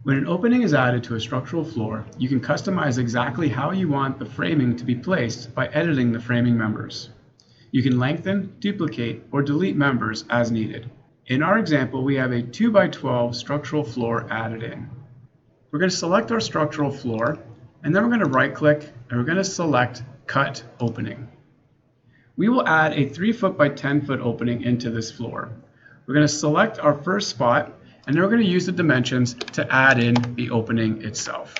When an opening is added to a structural floor, you can customize exactly how you want the framing to be placed by editing the framing members. You can lengthen, duplicate, or delete members as needed. In our example, we have a 2x12 structural floor added in. We're going to select our structural floor, and then we're going to right-click, and we're going to select Cut Opening. We will add a 3-foot by 10-foot opening into this floor. We're going to select our first spot, and then we're going to use the dimensions to add in the opening itself.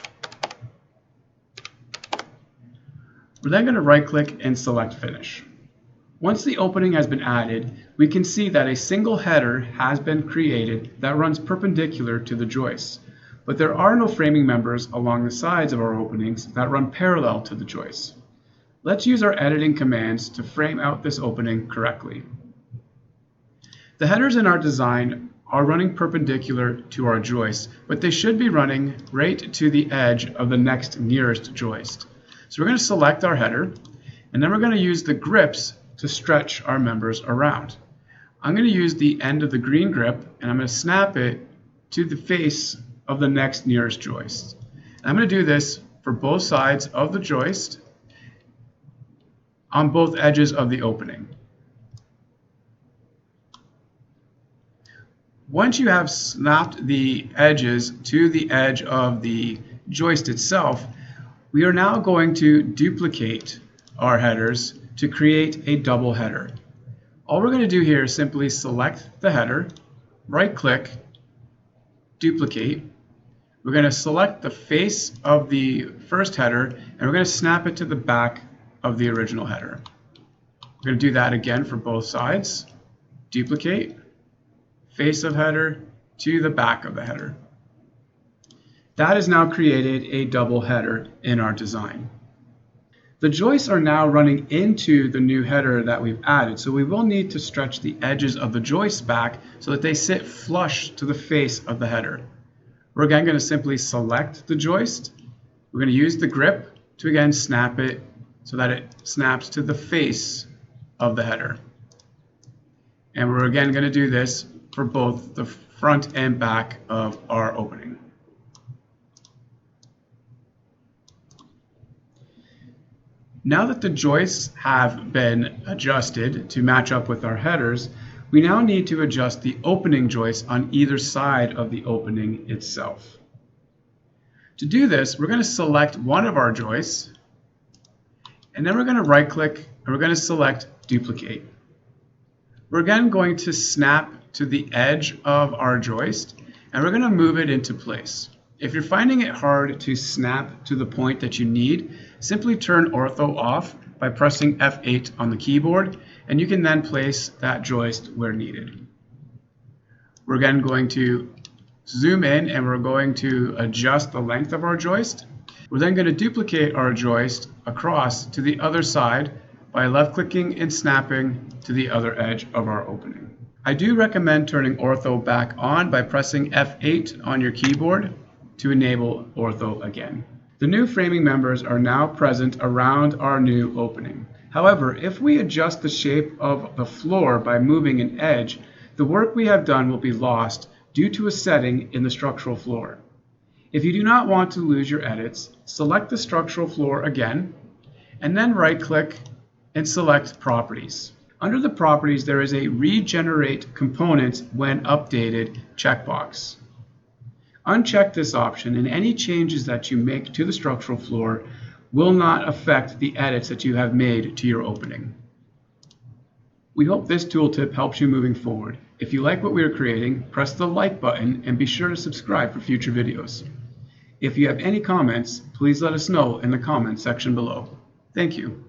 We're then going to right-click and select Finish. Once the opening has been added, we can see that a single header has been created that runs perpendicular to the joist, but there are no framing members along the sides of our openings that run parallel to the joist. Let's use our editing commands to frame out this opening correctly. The headers in our design are running perpendicular to our joist, but they should be running right to the edge of the next nearest joist. So we're going to select our header, and then we're going to use the grips to stretch our members around. I'm going to use the end of the green grip, and I'm going to snap it to the face of the next nearest joist. And I'm going to do this for both sides of the joist on both edges of the opening. Once you have snapped the edges to the edge of the joist itself, we are now going to duplicate our headers to create a double header. All we're going to do here is simply select the header, right-click, duplicate. We're going to select the face of the first header, and we're going to snap it to the back of the original header. We're going to do that again for both sides. Duplicate, face of header to the back of the header. That has now created a double header in our design. The joists are now running into the new header that we've added, so we will need to stretch the edges of the joists back so that they sit flush to the face of the header. We're again going to simply select the joist. We're going to use the grip to again snap it so that it snaps to the face of the header. And we're again going to do this for both the front and back of our opening. Now that the joists have been adjusted to match up with our headers, we now need to adjust the opening joist on either side of the opening itself. To do this, we're going to select one of our joists, and then we're going to right-click and we're going to select Duplicate. We're again going to snap to the edge of our joist, and we're going to move it into place. If you're finding it hard to snap to the point that you need, simply turn ortho off by pressing F8 on the keyboard, and you can then place that joist where needed. We're again going to zoom in, and we're going to adjust the length of our joist. We're then going to duplicate our joist across to the other side by left-clicking and snapping to the other edge of our opening. I do recommend turning ortho back on by pressing F8 on your keyboard to enable ortho again. The new framing members are now present around our new opening. However, if we adjust the shape of the floor by moving an edge, the work we have done will be lost due to a setting in the structural floor. If you do not want to lose your edits, select the structural floor again, and then right-click and select Properties. Under the Properties, there is a Regenerate Components when Updated checkbox. Uncheck this option, and any changes that you make to the structural floor will not affect the edits that you have made to your opening. We hope this tooltip helps you moving forward. If you like what we are creating, press the like button and be sure to subscribe for future videos. If you have any comments, please let us know in the comments section below. Thank you.